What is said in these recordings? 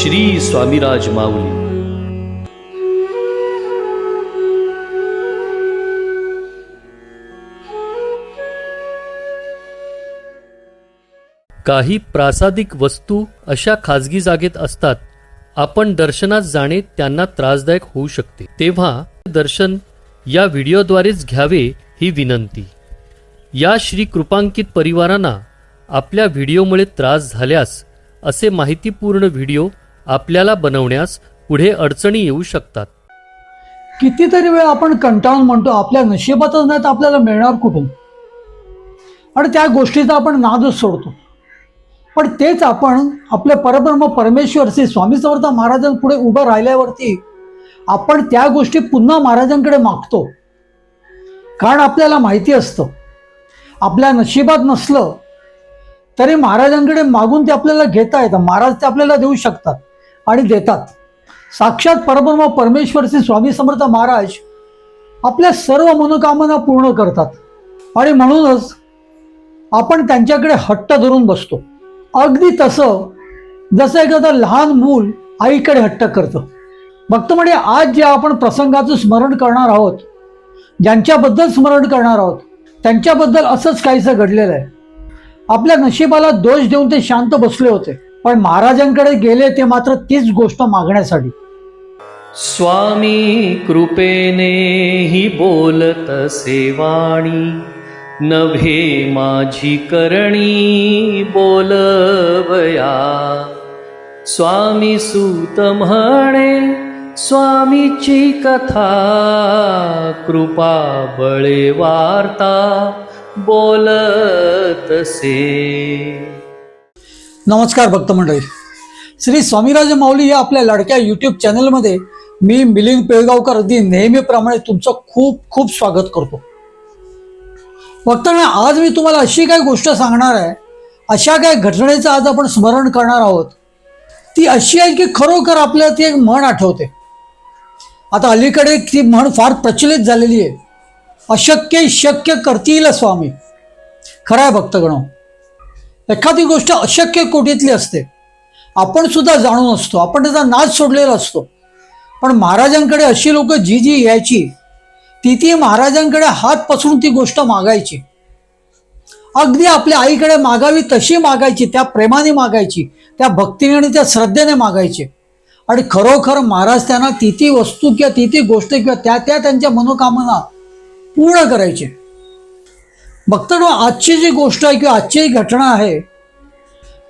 श्री स्वामीराज माऊली. काही प्रासादिक वस्तू अशा खाजगी जागेत असतात, आपण दर्शनास जाणे त्यांना त्रासदायक होऊ शकते. तेव्हा दर्शन या व्हिडिओद्वारेच घ्यावे ही विनंती. या श्री कृपांकित परिवारांना आपल्या व्हिडिओमुळे त्रास झाल्यास असे माहितीपूर्ण व्हिडिओ आपल्याला बनवण्यास पुढे अडचणी येऊ शकतात. कितीतरी वेळ आपण कंटाळून म्हणतो आपल्या नशिबातच नाही तर आपल्याला मिळणार कुठून, आणि त्या गोष्टीचा आपण नादच सोडतो. पण तेच आपण आपल्या परब्रह्म परमेश्वर श्री स्वामी समर्थ महाराजांपुढे उभं राहिल्यावरती आपण त्या गोष्टी पुन्हा महाराजांकडे मागतो. कारण आपल्याला माहिती असतं आपल्या नशिबात नसलं तरी महाराजांकडे मागून ते आपल्याला घेता येतं. महाराज ते आपल्याला देऊ शकतात आणि देतात. साक्षात परब्रह्म परमेश्वर श्री स्वामी समर्थ महाराज आपल्या सर्व मनोकामना पूर्ण करतात. आणि म्हणूनच आपण त्यांच्याकडे हट्ट धरून बसतो. अगदी तसं जसं एखादं लहान मूल आईकडे हट्ट करतं. भक्त म्हणजे आज जे आपण प्रसंगाचं स्मरण करणार आहोत, ज्यांच्याबद्दल स्मरण करणार आहोत, त्यांच्याबद्दल असंच काहीसं घडलेलं आहे. आपल्या नशिबाला दोष देऊन ते शांत बसले होते, पण महाराजांकडे गेले ते मात्र तीच गोष्ट मागण्यासाठी. स्वामी कृपेने ही बोलत सेवाणी, नव्हे माझी करणी बोलवया. स्वामी सूत म्हणे स्वामीची कथा, कृपा बळे वार्ता बोलतसे. नमस्कार भक्त मंडळी, श्री स्वामीराज माऊली या आपल्या लाडक्या यूट्यूब चॅनलमध्ये मी मिलिंद पेळगावकर अगदी नेहमीप्रमाणे तुमचं खूप खूप स्वागत करतो. भक्तांनो, आज मी तुम्हाला अशी काही गोष्ट सांगणार आहे, अशा काही घटनेचं आज आपण स्मरण करणार आहोत. ती अशी आहे की खरोखर आपल्याला ती एक म्हण आठवते. आता अलीकडे ती म्हण फार प्रचलित झालेली आहे, अशक्य शक्य करतील स्वामी. खरं आहे भक्तगणो, एखादी गोष्ट अशक्य कोटीतली असते, आपण सुद्धा जाणून असतो, आपण त्याचा नाद सोडलेला असतो. पण महाराजांकडे अशी लोक जी जी यायची ती महाराजांकडे हात पसरून ती गोष्ट मागायची. अगदी आपल्या आईकडे मागावी तशी मागायची, त्या प्रेमाने मागायची, त्या भक्तीने आणि त्या श्रद्धेने मागायची. आणि खरोखर महाराज त्यांना ती वस्तू किंवा ती गोष्ट किंवा त्या त्यांच्या मनोकामना पूर्ण करायचे. भक्तांनो, आजची जी गोष्ट आहे किंवा आजची जी घटना आहे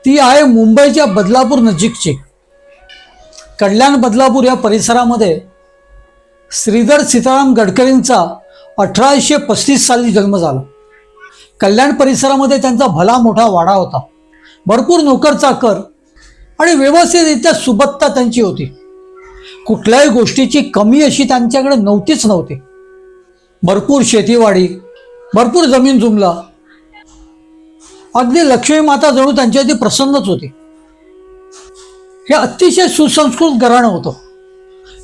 ती आहे मुंबईच्या बदलापूर नजीकची. कल्याण बदलापूर या परिसरामध्ये श्रीधर सीताराम गडकरींचा 1835 साली जन्म झाला. कल्याण परिसरामध्ये त्यांचा भला मोठा वाडा होता. भरपूर नोकर चाकर आणि व्यवस्थितरित्या सुबत्ता त्यांची होती. कुठल्याही गोष्टीची कमी अशी त्यांच्याकडे नव्हती. भरपूर शेतीवाडी, भरपूर जमीन जुमला, अगदी लक्ष्मी माता जणू त्यांच्यावरती प्रसन्नच होती. हे अतिशय सुसंस्कृत घराणं होतं.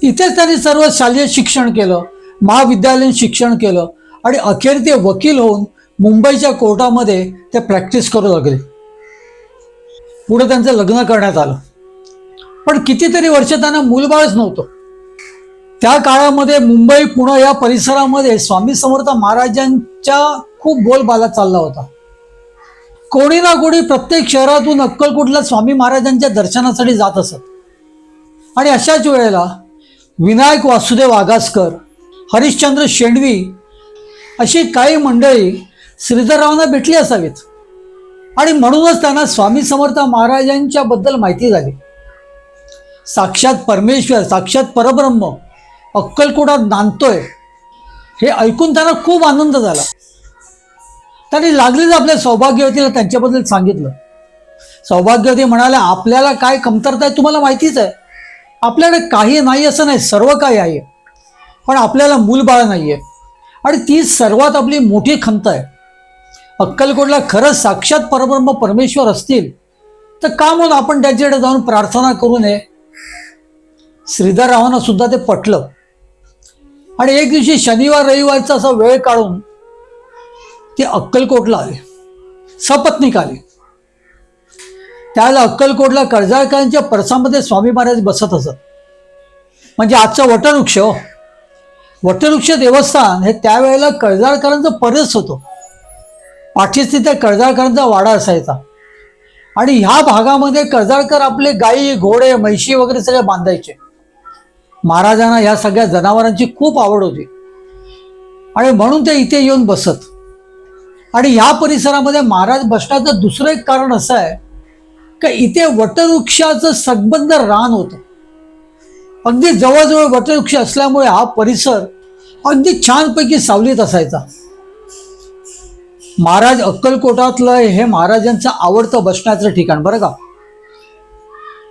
इथेच त्यांनी सर्व शालेय शिक्षण केलं, महाविद्यालयीन शिक्षण केलं आणि अखेर ते वकील होऊन मुंबईच्या कोर्टामध्ये ते प्रॅक्टिस करू लागले. पुढे त्यांचं लग्न करण्यात आलं, पण कितीतरी वर्ष त्यांना मूलबाळच नव्हतं. त्या काळामध्ये मुंबई पुणे या परिसरामध्ये स्वामी समर्थ महाराजांच्या खूप बोलबाला चालला होता. कोणी ना कोणी प्रत्येक शहरातून अक्कलकोटला स्वामी महाराजांच्या दर्शनासाठी जात असत. आणि अशाच वेळेला विनायक वासुदेव आगासकर, हरिश्चंद्र शेंडवी अशी काही मंडळी श्रीधररावांना भेटली असावीत. आणि म्हणूनच त्यांना स्वामी समर्थ महाराजांच्या बद्दल माहिती झाली. साक्षात परमेश्वर, साक्षात परब्रह्म अक्कलकोटात नांदतोय हे ऐकून त्यांना खूप आनंद झाला. त्यांनी लागलीच आपल्या सौभाग्यवतीला त्यांच्याबद्दल सांगितलं. सौभाग्यवती म्हणाल्या, आपल्याला काय कमतरता आहे तुम्हाला माहितीच आहे. आपल्याकडे काही नाही असं नाही, सर्व काही आहे, पण आपल्याला मूलबाळ नाही आहे. आणि ती सर्वात आपली मोठी खंत आहे. अक्कलकोटला खरंच साक्षात परब्रह्म परमेश्वर असतील तर का म्हणून आपण त्याच्याकडे जाऊन प्रार्थना करू नये. श्रीधररावांना सुद्धा ते पटलं. आणि एक दिवशी शनिवार रविवारचा असा वेळ काढून ते अक्कलकोटला आले, सपत्नीक आले. त्याला अक्कलकोटला कर्जाळकरांच्या परसामध्ये स्वामी महाराज बसत असत. म्हणजे आजचं वटवृक्ष वटवृक्ष देवस्थान हे त्यावेळेला कर्जाळकरांचं परस होतं. पाठीच तिथे कर्जाळकरांचा वाडा असायचा आणि ह्या भागामध्ये कर्जाळकर आपले गाई घोडे म्हैशी वगैरे सगळे बांधायचे. महाराजांना ह्या सगळ्या जनावरांची खूप आवड होती आणि म्हणून ते इथे येऊन बसत. आणि ह्या परिसरामध्ये महाराज बसण्याचं दुसरं एक कारण असं आहे की इथे वटवृक्षाचं संबंध रान होतं. अगदी जवळजवळ वटवृक्ष असल्यामुळे हा परिसर अगदी छानपैकी सावलीत असायचा. महाराज अक्कलकोटातलं हे महाराजांचं आवडतं बसण्याचं ठिकाण बरं का.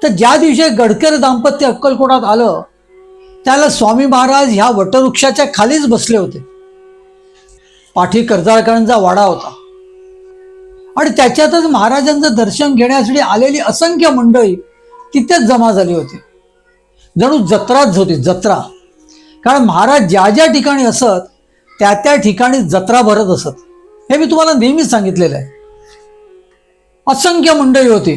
तर ज्या दिवशी गडकर दाम्पत्य अक्कलकोटात आलं त्याला स्वामी महाराज ह्या वटवृक्षाच्या खालीच बसले होते. पाठी कर्जाळकरांचा वाडा होता आणि त्याच्यातच महाराजांचं दर्शन घेण्यासाठी आलेली असंख्य मंडळी तिथेच जमा झाली होती. जणू जत्राच होती, जत्रा. कारण महाराज ज्या ज्या ठिकाणी असत त्या त्या ठिकाणी जत्रा भरत असत. हे मी तुम्हाला नेहमीच सांगितलेलं आहे. असंख्य मंडळी होती.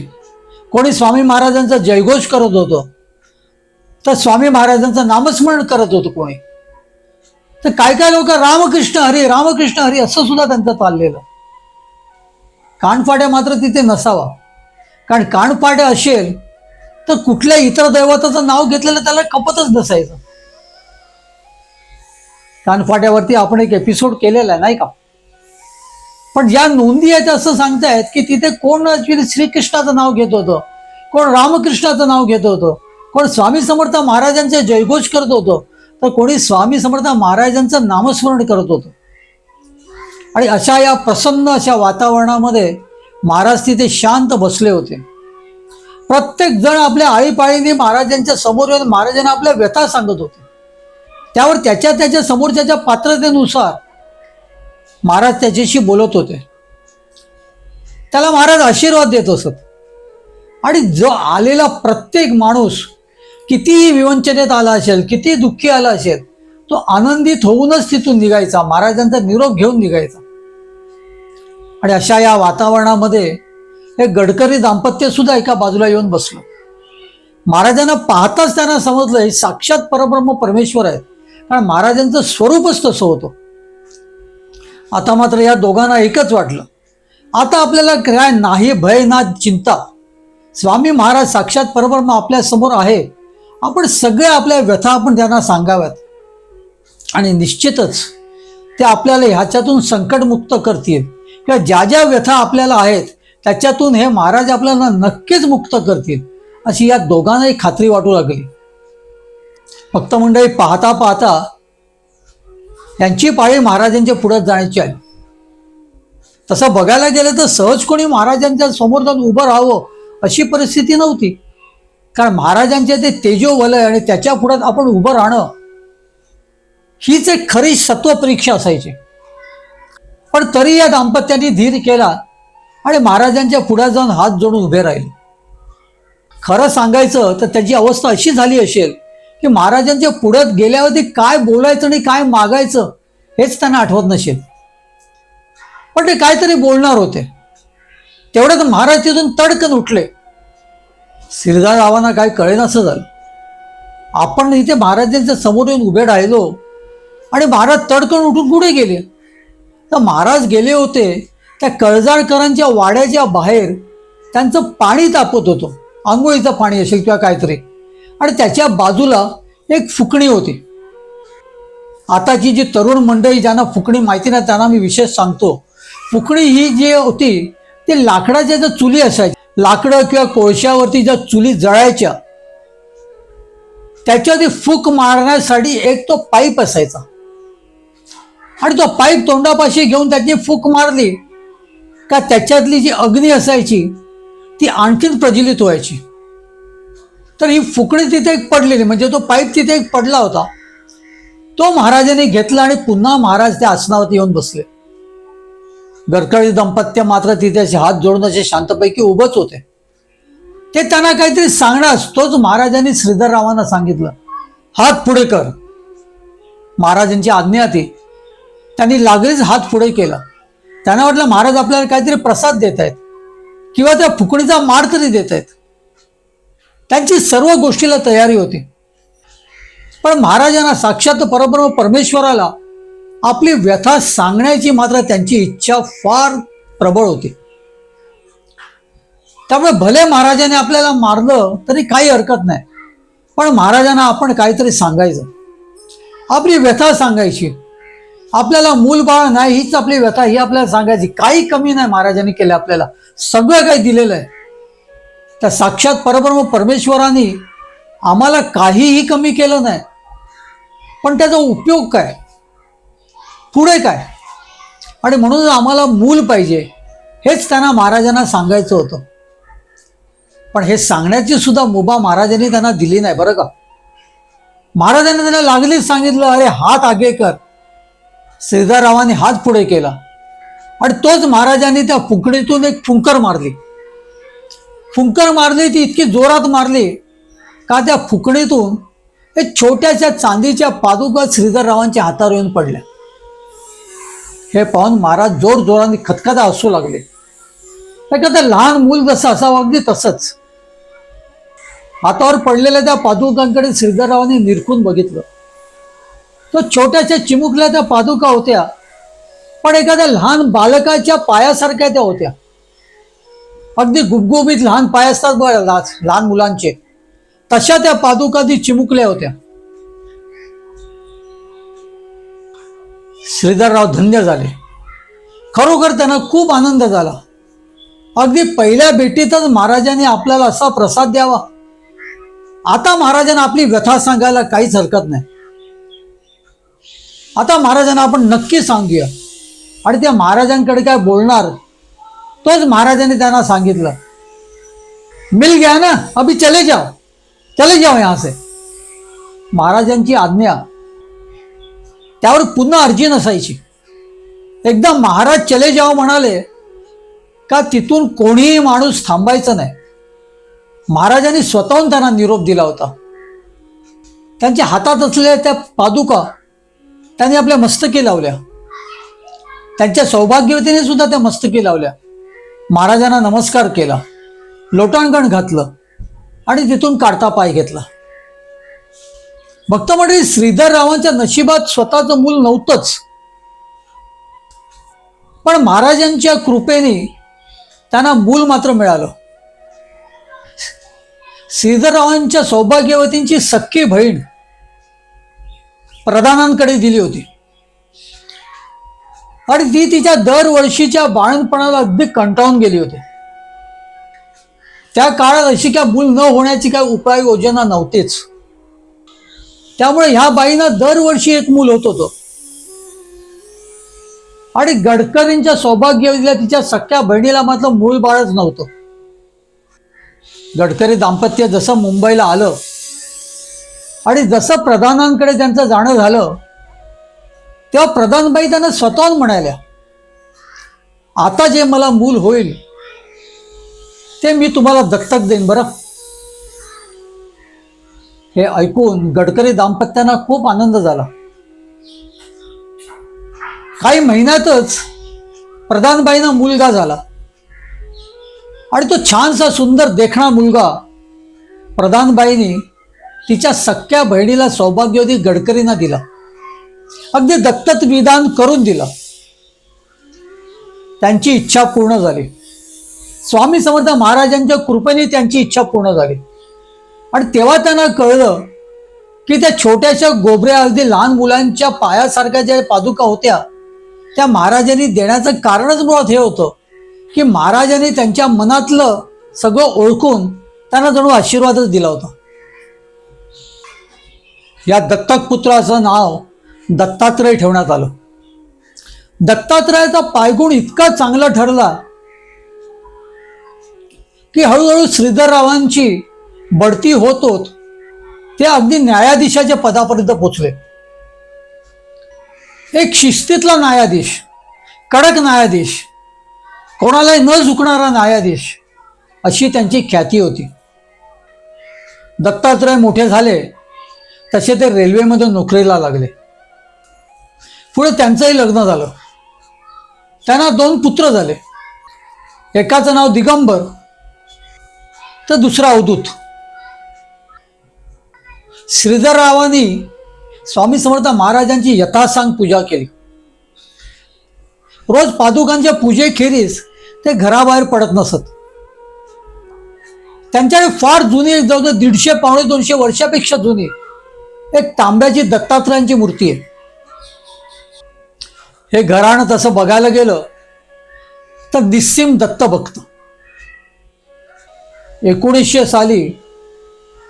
कोणी स्वामी महाराजांचा जयघोष करत होतं तर स्वामी महाराजांचं नामस्मरण करत होतं कोणी. तर काय काय लोक रामकृष्ण हरी असं सुद्धा त्यांचं चाललेलं. कानफाट्या मात्र तिथे नसावा. कारण कानफाट्या असेल तर कुठल्या इतर दैवताचं नाव घेतलेलं त्याला कपतच नसायचं. कानफाट्यावरती आपण एक एपिसोड केलेला आहे नाही का. पण ज्या नोंदी आहेत असं सांगतायत की तिथे कोण ऍक्च्युली श्रीकृष्णाचं नाव घेत होतं, कोण रामकृष्णाचं नाव घेत होतं, कोण स्वामी समर्थ महाराजांचे जयघोष करत होतं तर कोणी स्वामी समर्थ महाराजांचं नामस्मरण करत होतं. आणि अशा या प्रसन्न अशा वातावरणामध्ये महाराज तिथे शांत बसले होते. प्रत्येक जण आपल्या आळीपाळीने महाराजांच्या समोर येऊन महाराजांना आपल्या व्यथा सांगत होते. त्यावर त्याच्या समोरच्या पात्रतेनुसार महाराज त्याच्याशी बोलत होते. त्याला महाराज आशीर्वाद देत असत. आणि जो आलेला प्रत्येक माणूस कितीही विवंचनेत आला असेल, किती दुःखी आला असेल, तो आनंदित होऊनच तिथून निघायचा, महाराजांचा निरोप घेऊन निघायचा. आणि अशा या वातावरणामध्ये हे गडकरी दाम्पत्य सुद्धा एका बाजूला येऊन बसलं. महाराजांना पाहताच त्यांना समजलं हे साक्षात परब्रह्म परमेश्वर आहेत. कारण महाराजांचं स्वरूपच तसं होतं. आता मात्र या दोघांना एकच वाटलं, आता आपल्याला काय नाही भय ना चिंता. स्वामी महाराज साक्षात परब्रह्म आपल्या समोर आहे. आपण सगळे आपल्या व्यथा आपण त्यांना सांगाव्यात आणि निश्चितच ते आपल्याला ह्याच्यातून संकटमुक्त करतील किंवा ज्या ज्या व्यथा आपल्याला आहेत त्याच्यातून हे महाराज आपल्याला नक्कीच मुक्त करतील अशी या दोघांनाही खात्री वाटू लागली. भक्त मंडळी पाहता पाहता यांची पाळी महाराजांच्या पुढे जाण्याची आली. तसं बघायला गेलं तर सहज कोणी महाराजांच्या समोर जाऊन उभं राहावं अशी परिस्थिती नव्हती. कारण महाराजांचे ते तेजोवलय आणि त्याच्या पुढे आपण उभं राहणं हीच एक खरी सत्व परीक्षा असायची. पण तरी या दाम्पत्याने धीर केला आणि महाराजांच्या पुढे जाऊन हात जोडून उभे राहिले. खरं सांगायचं तर त्याची अवस्था अशी झाली असेल की महाराजांच्या पुढ्यात गेल्यावरती काय बोलायचं आणि काय मागायचं हेच त्यांना आठवत नसेल. पण ते काहीतरी बोलणार होते. तेवढ्यात महाराज तिथून तडकन उठले. श्रीधररावांना काय कळेनासं झालं. आपण इथे महाराजांच्या समोर येऊन उभे राहिलो आणि महाराज तडकन उठून कुठे गेले. तर महाराज गेले होते त्या कर्जाळकरांच्या वाड्याच्या बाहेर त्यांचं पाणी तापत होतं. आंघोळीचं पाणी असेल किंवा काहीतरी. आणि त्याच्या बाजूला एक फुकणी होती. आताची जी तरुण मंडळी ज्यांना फुकणी माहिती नाही त्यांना मी विशेष सांगतो. फुकणी ही जी होती ती लाकडाच्या ज्या चुली असायच्या, लाकडं किंवा कोळशावरती ज्या चुली जळायच्या त्याच्यावरती फूक मारण्यासाठी एक तो पाईप असायचा. आणि तो पाईप तोंडापाशी घेऊन त्याची फूक मारली का त्याच्यातली जी अग्नी असायची ती आणखीन प्रज्वलित व्हायची. तर ही फुकणी तिथे एक पडलेली, म्हणजे तो पाईप तिथे एक पडला होता. तो महाराजांनी घेतला आणि पुन्हा महाराज त्या आसनावरती येऊन बसले. गडकरी दाम्पत्य मात्र तिथे असे हात जोडून असे शांतपैकी उभंच होते. ते त्यांना काहीतरी सांगणार तोच महाराजांनी श्रीधररावांना सांगितलं, हात पुढे कर. महाराजांची आज्ञा ती. त्यांनी लागलीच हात पुढे केला. त्यांना वाटलं महाराज आपल्याला काहीतरी प्रसाद देत आहेत किंवा त्या फुकणीचा मार तरी देत आहेत. त्यांची सर्व गोष्टीला तयारी होती. पण महाराजांना साक्षात परब्रह्म परमेश्वराला आपली व्यथा सांगण्याची मात्र त्यांची इच्छा फार प्रबळ होती. त्यामुळे भले महाराजांनी आपल्याला मारलं तरी काही हरकत नाही, पण महाराजांना आपण काहीतरी सांगायचं, आपली व्यथा सांगायची. आपल्याला मूल बाळ नाही हीच आपली व्यथा, ही आपल्याला सांगायची. काही कमी नाही महाराजांनी केलं, आपल्याला सगळं काही दिलेलं आहे. त्या साक्षात परब्रह्म परमेश्वराने आम्हाला काहीही कमी केलं नाही, पण त्याचा उपयोग काय, पुढे काय? आणि म्हणून आम्हाला मूल पाहिजे हेच त्यांना महाराजांना सांगायचं होतं. पण हे सांगण्याची सुद्धा मुभा महाराजांनी त्यांना दिली नाही बरं का. महाराजांनी त्यांना लागलीच सांगितलं, अरे हात आगे कर. श्रीधररावांनी हात पुढे केला आणि तोच महाराजांनी त्या फुंकणीतून एक फुंकर मारली. फुंकर मारली ती इतकी जोरात मारली का त्या फुंकणीतून एक छोट्याशा चांदीच्या पादुका श्रीधररावांच्या हातावर येऊन पडल्या. हे पाहून महाराज जोर जोराने खतखता हसू लागले. एखादं लहान मूल जसं असावं अगदी तसंच. हातावर पडलेल्या त्या पादुकांकडे श्रीधररावांनी निरखून बघितलं. तो छोट्याशा चिमुकल्या त्या पादुका होत्या, पण एखाद्या लहान बालकाच्या पायासारख्या त्या होत्या. अगदी गुबगुबीत लहान पाय असतात बघ लहान मुलांचे, तशा त्या पादुका ती चिमुकल्या होत्या. श्रीधरराव धन्य झाले. खरोखर त्यांना खूप आनंद झाला. अगदी पहिल्या भेटीतच महाराजांनी आपल्याला असा प्रसाद द्यावा. आता महाराजांना आपली व्यथा सांगायला काहीच हरकत नाही. आता महाराजांना आपण नक्की सांगूया. आणि त्या महाराजांकडे काय बोलणार तोच महाराजांनी त्यांना सांगितलं, मिल गया ना, अभी चले जाओ यहां से. महाराजांची आज्ञा, त्यावर पुन्हा अर्जी नसायची. एकदा महाराज चले जाओ म्हणाले का तिथून कोणीही माणूस थांबायचं नाही. महाराजांनी स्वतःहून त्यांना निरोप दिला होता. त्यांच्या हातात असलेल्या त्या पादुका त्यांनी आपल्या मस्तकी लावल्या. त्यांच्या सौभाग्यवतीने सुद्धा त्या मस्तकी लावल्या. महाराजांना नमस्कार केला, लोटांगण घातलं आणि तिथून काढता पाय घेतला. भक्त मंडळी, श्रीधररावांच्या नशिबात स्वतःचं मूल नव्हतंच, पण महाराजांच्या कृपेने त्यांना मूल मात्र मिळालं. श्रीधररावांच्या सौभाग्यवतींची सख्खी बहीण प्रधानांकडे दिली होती आणि ती तिच्या दरवर्षीच्या बाळणपणाला अगदी कंटाळून गेली होती. त्या काळात अशी काय मूल न होण्याची काय उपाययोजना नव्हतीच. त्यामुळे ह्या बाईंना दरवर्षी एक मूल होत होतं. आणि गडकरींच्या सौभाग्यवतीला तिच्या सख्ख्या बहिणीला मात्र मूल बाळच नव्हतं. गडकरी दाम्पत्य जसं मुंबईला आलं आणि जसं प्रधानांकडे त्यांचं जाणं झालं, तेव्हा प्रधानबाई त्यांना स्वतःहून म्हणाल्या, आता जे मला मूल होईल ते मी तुम्हाला दत्तक देईन बरं. हे ऐकून गडकरी दाम्पत्यांना खूप आनंद झाला. काही महिन्यातच प्रधानबाईंना मुलगा झाला आणि तो छानसा सुंदर देखणा मुलगा प्रधानबाईंनी तिच्या सख्ख्या बहिणीला सौभाग्यवती गडकरींना दिला. अगदी दत्तक विधान करून दिला. त्यांची इच्छा पूर्ण झाली. स्वामी समर्थ महाराजांच्या कृपेने त्यांची इच्छा पूर्ण झाली. आणि तेव्हा त्यांना कळलं की त्या छोट्याशा गोबऱ्या अगदी लहान मुलांच्या पायासारख्या ज्या पादुका होत्या त्या महाराजांनी देण्याचं कारणच मुळात हे होतं की महाराजांनी त्यांच्या मनातलं सगळं ओळखून त्यांना जणू आशीर्वादच दिला होता. या दत्तक पुत्राचं नाव दत्तात्रय ठेवण्यात आलं. दत्तात्रयाचा पायगुण इतका चांगला ठरला की हळूहळू श्रीधररावांची बढती होत होत ते अगदी न्यायाधीशाच्या पदापर्यंत पोचले. एक शिस्तीतला न्यायाधीश, कडक न्यायाधीश, कोणालाही न झुकणारा न्यायाधीश, अशी त्यांची ख्याती होती. दत्तात्रय मोठे झाले तसे ते रेल्वेमध्ये नोकरीला लागले. पुढे त्यांचंही लग्न झालं. त्यांना 2 पुत्र झाले. एकाचं नाव दिगंबर तर दुसरा अवधूत. श्रीधररावांनी स्वामी समर्थ महाराजांची यथासांग पूजा केली. रोज पादुकांच्या पूजेखेरीज ते घराबाहेर पडत नसत. त्यांच्याकडे फार जुनी, जवळजवळ 150-200 वर्षापेक्षा जुनी एक तांब्याची दत्तात्रयांची मूर्ती आहे. हे घराणं तसं बघायला गेलं तर निस्सीम दत्तभक्त. 1900 साली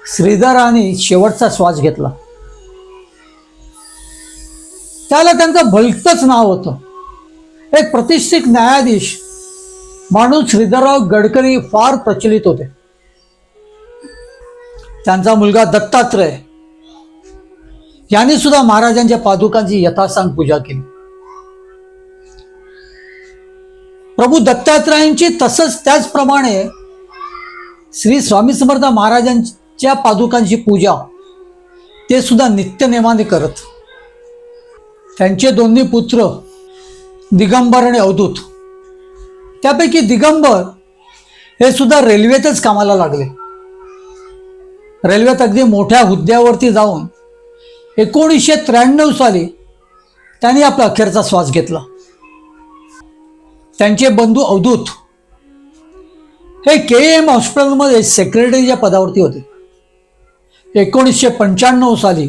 श्रीधरांनी शेवटचा श्वास घेतला. त्याला त्यांचं भलतंच नाव होतं. एक प्रतिष्ठित न्यायाधीश म्हणून श्रीधरराव गडकरी फार प्रचलित होते. त्यांचा मुलगा दत्तात्रय यांनी सुद्धा महाराजांच्या पादुकांची यथासांग पूजा केली. प्रभू दत्तात्रयांची तसंच त्याचप्रमाणे श्री स्वामी समर्थ महाराजांच्या पादुकांची पूजा ते सुद्धा नित्यनेमाने करत. त्यांचे दोन्ही पुत्र दिगंबर आणि अवधूत, त्यापैकी दिगंबर हे सुद्धा रेल्वेतच कामाला लागले. रेल्वेत अगदी मोठ्या हुद्द्यावरती जाऊन 1993 साली त्यांनी आपला अखेरचा श्वास घेतला. त्यांचे बंधू अवधूत हे KM हॉस्पिटलमध्ये सेक्रेटरीच्या पदावरती होते. 1995 साली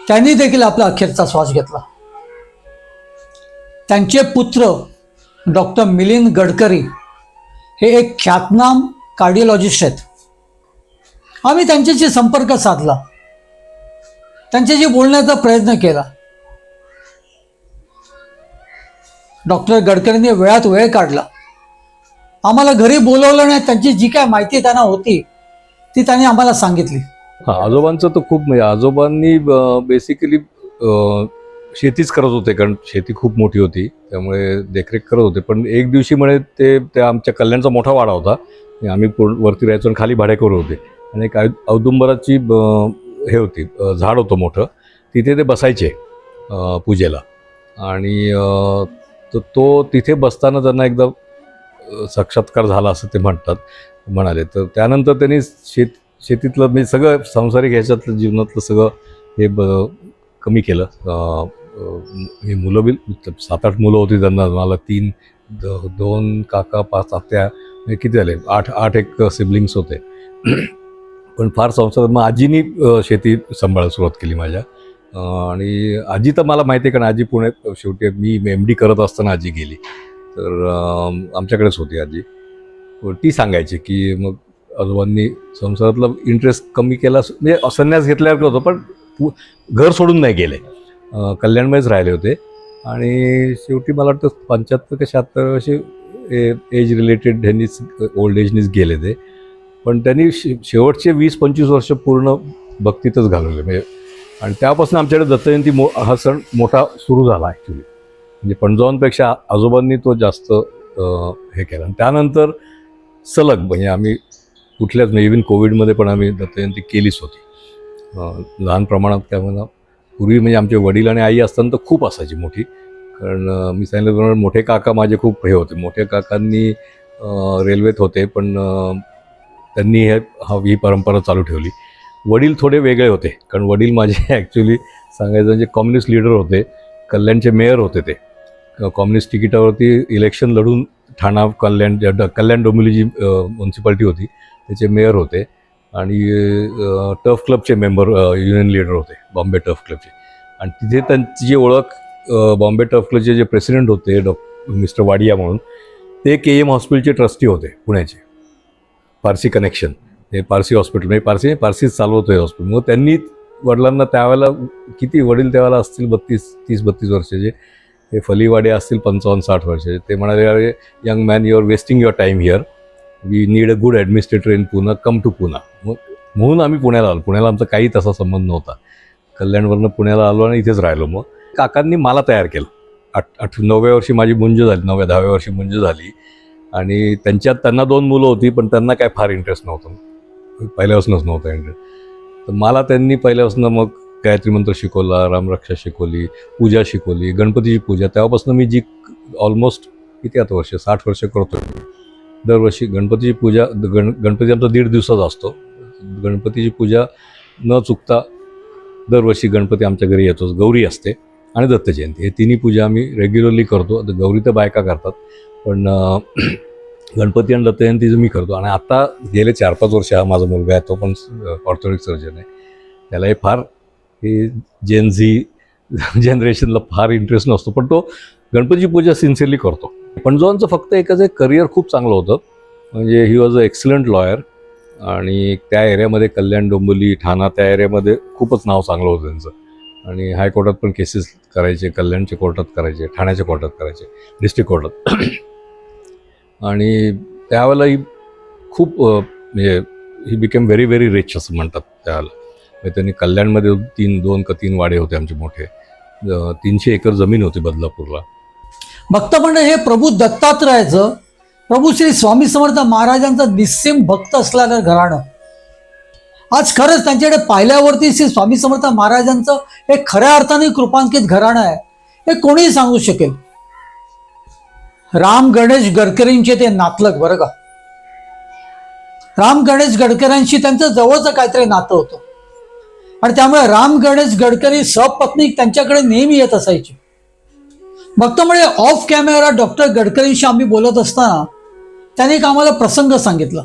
त्यांनी देखील आपला अखेरचा श्वास घेतला. त्यांचे पुत्र डॉक्टर मिलिंद गडकरी हे एक ख्यातनाम कार्डिओलॉजिस्ट आहेत. आम्ही त्यांच्याशी संपर्क साधला, त्यांच्याशी बोलण्याचा प्रयत्न केला. डॉक्टर गडकरींनी वेळात वेळ काढला, आम्हाला घरी बोलवलं नाही. त्यांची जी काय माहिती त्यांना होती ती त्यांनी आम्हाला सांगितली. आजोबांचं तर खूप, म्हणजे आजोबांनी बेसिकली शेतीच करत होते, कारण शेती खूप मोठी होती, त्यामुळे देखरेख करत होते. पण एक दिवशी म्हणे ते आमच्या कल्याणचा मोठा वाडा होता, आम्ही वरती राहायचो आणि खाली भाडेकरू होते. आणि एक औदुंबराची हे होती, झाड होतं मोठं, तिथे ते बसायचे पूजेला. आणि तो तिथे बसताना त्यांना एकदा साक्षात्कार झाला असं ते म्हणाले. तर त्यानंतर त्यांनी शेतीतलं, म्हणजे सगळं सांसारिक ह्याच्यातलं जीवनातलं सगळं हे कमी केलं. हे मुलं बी 7-8 मुलं होती त्यांना. मला 2 काका, 5 आत्या, किती झाले, 8 एक सिबलिंग्स होते. पण फार संसार. मग आजीनी शेती सांभाळायला सुरुवात केली माझ्या. आणि आजी तर मला माहिती आहे, कारण आजी पुण्यात, शेवटी मी MD करत असताना आजी गेली, तर आमच्याकडेच होती आजी. ती सांगायची की मग आजोबांनी संसारातला इंटरेस्ट कमी केला, म्हणजे संन्यास घेतल्यासारखं होतं, पण घर सोडून नाही गेले, कल्याणमध्येच राहिले होते. आणि शेवटी मला वाटतं 75 का 76 असे एज रिलेटेड ह्यांनीच, ओल्ड एजनीच गेले ते. पण त्यांनी शेवटचे 20-25 वर्ष पूर्ण भक्तीतच घालवले. म्हणजे आणि त्यापासून आमच्याकडे दत्तजयंती हा सण मोठा सुरू झाला ॲक्च्युली. म्हणजे पणजोबांपेक्षा आजोबांनी तो जास्त हे केला. आणि त्यानंतर सलग, म्हणजे आम्ही कुठल्याच, म्हणजे इव्हन कोविडमध्ये पण आम्ही दत्तजयंती केलीच होती. लहान प्रमाणात काय म्हणा, पूर्वी म्हणजे आमचे वडील आणि आई असताना तर खूप असायची मोठी. कारण मी सांगितल्याप्रमाणे मोठे काका माझे खूप हे होते. मोठ्या काकांनी रेल्वेत होते, पण त्यांनी ही परंपरा चालू ठेवली. वडील थोडे वेगळे होते, कारण वडील माझे ॲक्च्युली सांगायचं म्हणजे कम्युनिस्ट लीडर होते, कल्याणचे मेयर होते. ते कम्युनिस्ट तिकिटावरती इलेक्शन लढून ठाणा, कल्याण डोंबिवली जी म्युन्सिपाल्टी होती त्याचे मेयर होते. आणि टफ क्लबचे मेंबर, युनियन लीडर होते, बॉम्बे टफ क्लबचे. आणि तिथे त्यांची जी ओळख, बॉम्बे टफ क्लबचे जे प्रेसिडेंट होते मिस्टर वाडिया म्हणून, ते KM हॉस्पिटलचे ट्रस्टी होते पुण्याचे, पारसी कनेक्शन. हे पारसी हॉस्पिटल, म्हणजे पारसीच चालवतो हे हॉस्पिटल. मग त्यांनी वडिलांना त्यावेळेला, किती वडील त्यावेळेला असतील 30-32 वर्षाचे, हे फलीवाडे असतील 55-60 वर्षाचे. ते म्हणाले, अरे young man, you are wasting your time here, we need a good administrator in Pune, come to Pune. मग म्हणून आम्ही पुण्याला आलो. पुण्याला आमचा काही तसा संबंध नव्हता. कल्याणवरनं पुण्याला आलो आणि इथेच राहिलो. मग काकांनी मला तयार केलं. 9व्या वर्षी माझी मुंज झाली, 9व्या-10व्या वर्षी मुंज झाली. आणि त्यांना 2 मुलं होती, पण त्यांना काय फार इंटरेस्ट नव्हतं, पहिल्यापासूनच नव्हता इंटरेस्ट. तर मला त्यांनी पहिल्यापासून मग गायत्री मंत्र शिकवला, रामरक्षा शिकवली, पूजा शिकवली, गणपतीची पूजा. तेव्हापासून मी जी ऑलमोस्ट किती आता वर्ष 60 वर्ष करतो. दरवर्षी गणपतीची पूजा गणपती आमचा 1.5 दिवसाचा असतो. गणपतीची पूजा न चुकता दरवर्षी गणपती आमच्या घरी येतोच. गौरी असते आणि दत्त जयंती, हे तिन्ही पूजा आम्ही रेग्युलरली करतो. आता गौरी तर बायका करतात, पण गणपती आणि दत्त जयंतीचं मी करतो. आणि आता गेले 4-5 वर्ष हा माझा मुलगा आहे, तो पण ऑर्थोडिक सर्जन आहे. त्याला हे फार हे जेन झी जनरेशनला फार इंटरेस्ट नसतो, पण तो गणपतीची पूजा सिन्सिअरली करतो. पण जोनचं फक्त एकच एक करिअर खूप चांगलं होतं, म्हणजे he was a excellent lawyer. आणि त्या एरियामध्ये कल्याण, डोंबिवली, ठाणा त्या एरियामध्ये खूपच नाव चांगलं होतं त्यांचं. आणि हायकोर्टात पण केसेस करायचे, कल्याणच्या कोर्टात करायचे, ठाण्याच्या कोर्टात करायचे, डिस्ट्रिक्ट कोर्टात. आणि त्यावेळेला ही खूप म्हणजे he became very very rich असं म्हणतात त्यावेळेला. म्हणजे त्यांनी कल्याणमध्ये 2 का 3 वाडे होते आमचे मोठे, 300 एकर जमीन होती बदलापूरला. भक्त मंडळ हे प्रभू दत्तात्रयाचं, प्रभू श्री स्वामी समर्थ महाराजांचं निस्सीम भक्त असलेलं घराणं. आज खरंच त्यांच्याकडे पाहिल्यावरती श्री स्वामी समर्थ महाराजांचं हे खऱ्या अर्थाने कृपांकित घराणं आहे हे कोणीही सांगू शकेल. राम गणेश गडकरींचे ते नातलग बरं का. राम गणेश गडकऱ्यांशी त्यांचं जवळचं काहीतरी नातं होतं आणि त्यामुळे राम गणेश गडकरी सपत्नीक त्यांच्याकडे नेहमी येत असायचे. भक्त म्हणजे ऑफ कॅमेरा डॉक्टर गडकरींशी आम्ही बोलत असताना त्यांनी एक आम्हाला प्रसंग सांगितला.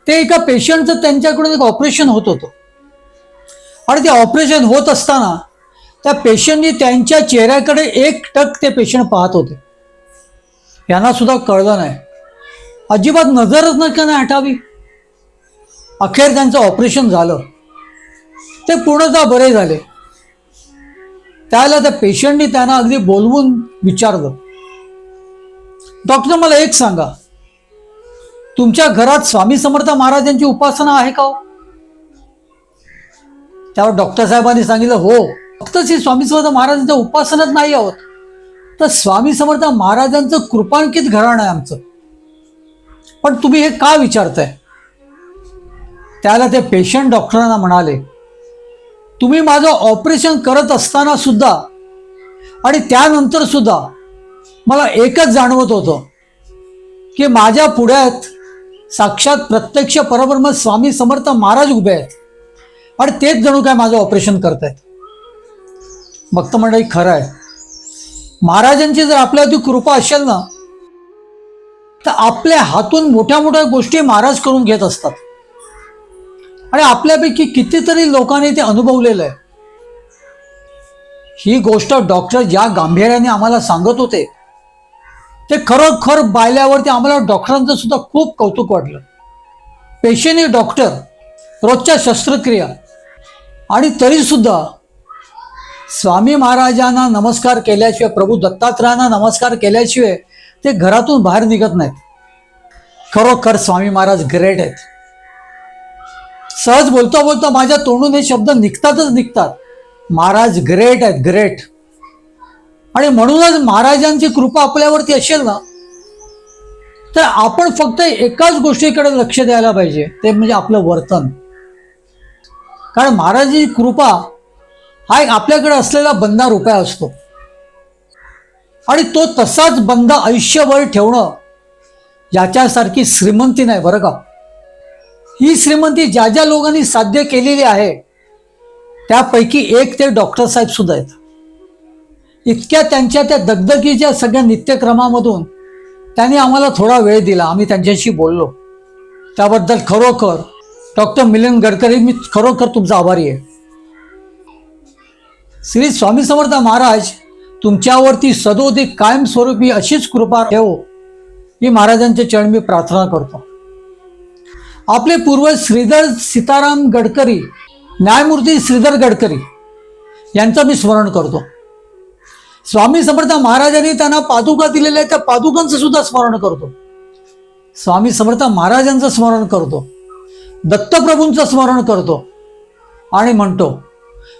ते एका पेशंटचं त्यांच्याकडून एक ऑपरेशन होत होतं आणि ते ऑपरेशन होत असताना त्या पेशंटनी त्यांच्या चेहऱ्याकडे एकटक ते पेशंट पाहत होते. यांना सुद्धा कळलं नाही, अजिबात नजरच नाही हटावी. अखेर त्यांचं ऑपरेशन झालं, ते पूर्णतः बरे झाले. त्याला त्या पेशंटनी त्यांना अगदी बोलवून विचारलं, डॉक्टर मला एक सांगा, तुमच्या घरात स्वामी समर्थ महाराजांची उपासना आहे का हो? त्यावर डॉक्टर साहेबांनी सांगितलं, हो, फक्त श्री स्वामी समर्थ महाराजांच्या उपासनाच नाही आहोत, तर स्वामी समर्थ महाराजांचं कृपांकित घराणं आहे आमचं. पण तुम्ही हे का विचारताय? त्याला ते पेशंट डॉक्टरांना म्हणाले, तुम्ही माझं ऑपरेशन करत असताना सुद्धा आणि त्यानंतर सुद्धा मला एकच जाणवत होतं की माझ्या पुढ्यात साक्षात प्रत्यक्ष परब्रह्म स्वामी समर्थ महाराज उभे आहेत आणि तेच जणू काय माझं ऑपरेशन करतायत. भक्त मंडळी, खरं आहे, महाराजांची जर आपल्यावरती कृपा असेल ना, तर आपल्या हातून मोठ्या मोठ्या गोष्टी महाराज करून घेत असतात आणि आपल्यापैकी कितीतरी लोकांनी ते अनुभवलेलं आहे. ही गोष्ट डॉक्टर ज्या गांभीर्याने आम्हाला सांगत होते ते खरोखर पाहिल्यावरती आम्हाला डॉक्टरांचं सुद्धा खूप कौतुक वाटलं. पेशेंट डॉक्टर, रोजच्या शस्त्रक्रिया, आणि तरी सुद्धा स्वामी महाराजांना नमस्कार केल्याशिवाय, प्रभू दत्तात्रयांना नमस्कार केल्याशिवाय ते घरातून बाहेर निघत नाहीत. खरोखर स्वामी महाराज ग्रेट आहेत. सहज बोलता बोलता माझ्या तोंडून हे शब्द निघतातच निघतात, महाराज ग्रेट आहेत, ग्रेट. आणि म्हणूनच महाराजांची कृपा आपल्यावरती असेल ना, तर आपण फक्त एकाच गोष्टीकडे लक्ष द्यायला पाहिजे, ते म्हणजे आपलं वर्तन. कारण महाराजांची कृपा हा एक आपल्याकडे असलेला बंदा रुपया असतो आणि तो तसाच बंदा आयुष्यभर ठेवणं याच्यासारखी श्रीमंती नाही बरं का. ही श्रीमंती ज्या ज्या लोकांनी साध्य केलेली आहे त्यापैकी एक ते डॉक्टर साहेब सुद्धा आहेत. इतक्या त्यांच्या त्या दगदगीच्या सगळ्या नित्यक्रमामधून त्यांनी आम्हाला थोडा वेळ दिला, आम्ही त्यांच्याशी बोललो. त्याबद्दल खरोखर डॉक्टर मिलिंद गडकरी, मी खरोखर तुमचा आभारी आहे. श्री स्वामी समर्थ महाराज तुमच्यावरती सदोदित कायमस्वरूपी अशीच कृपा ठेवो ही महाराजांच्या चरणी मी प्रार्थना करतो. आपले पूर्वज श्रीधर सीताराम गडकरी, न्यायमूर्ती श्रीधर गडकरी यांचं मी स्मरण करतो. स्वामी समर्थ महाराजांनी त्यांना पादुका दिलेल्या त्या पादुकांचं सुद्धा स्मरण करतो. स्वामी समर्थ महाराजांचं स्मरण करतो, दत्तप्रभूंचं स्मरण करतो आणि म्हणतो,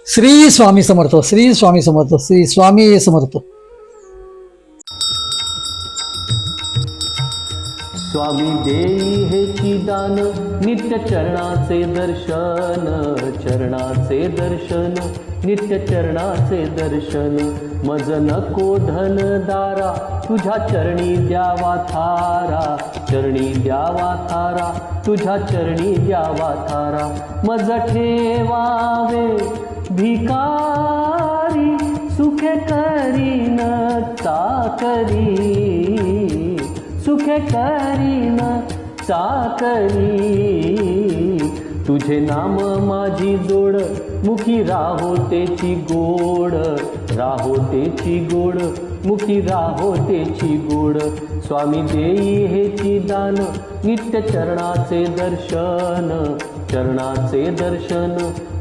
श्री स्वामी समर्थ, श्री स्वामी समर्थ, श्री स्वामी समर्थ. स्वामी देई हेची दान नित्य चरणाचे दर्शन, चरणाचे दर्शन, नित्य चरणाचे दर्शन. मज नको धन दारा तुझ्या चरणी द्यावा थारा, चरणी द्यावा थारा, तुझ्या चरणी द्यावा थारा. मज ठेवावे भिकारी सुखे करीन चाकरी, सुखे करीन चाकरी. तुझे नाम माझी जोड मुखी राहो तेची गोड, राहो तेची गोड, मुखी राहो तेची गोड. स्वामी देई हेची दान नित्य चरणाचे दर्शन, चरणाचे दर्शन,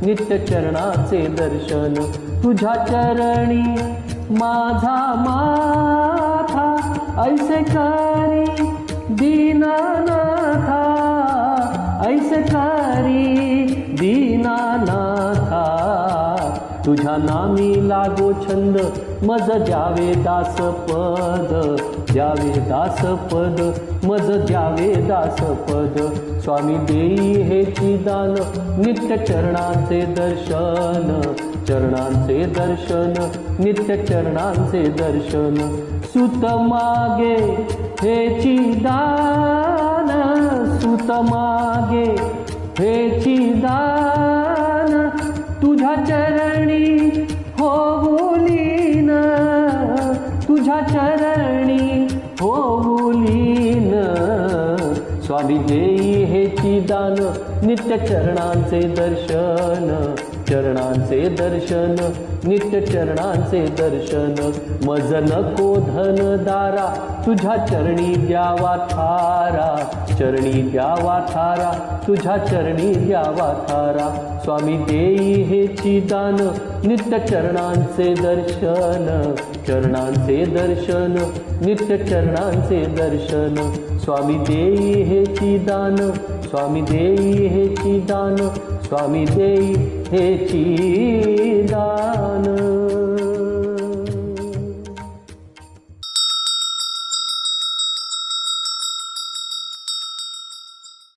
नित्य चरणाचे दर्शन. तुझ्या चरणी माझा माथा ऐसे करी दीनानाथा, ऐसे करी दीनानाथा. तुझ्या नामी लागो छंद मज द्यावे दासपद, द्यावे दासपद, मज द्यावे दासपद. स्वामी देई हेची दान नित्य चरणाचे दर्शन, चरणांचे दर्शन, नित्य चरणांचे दर्शन. सुत मागे हेची दान, सुत मागे हेची दान. तुझ्या चरणी होऊलीन, तुझ्या चरणी होऊलीन. स्वामी देई हेची दान नित्य चरणांचे दर्शन, चरणांचे दर्शन, नित्य चरणांचे दर्शन. मज नको धन दारा तुझ्या चरणी द्यावा थारा, चरणी द्यावा थारा, तुझ्या चरणी द्यावा थारा. स्वामी देई हेची दान नित्य चरणांचे दर्शन, चरणांचे दर्शन, नित्य चरणांचे दर्शन. स्वामी देई हेची दान, स्वामी देई हेची दान, स्वामी देई हेची दान.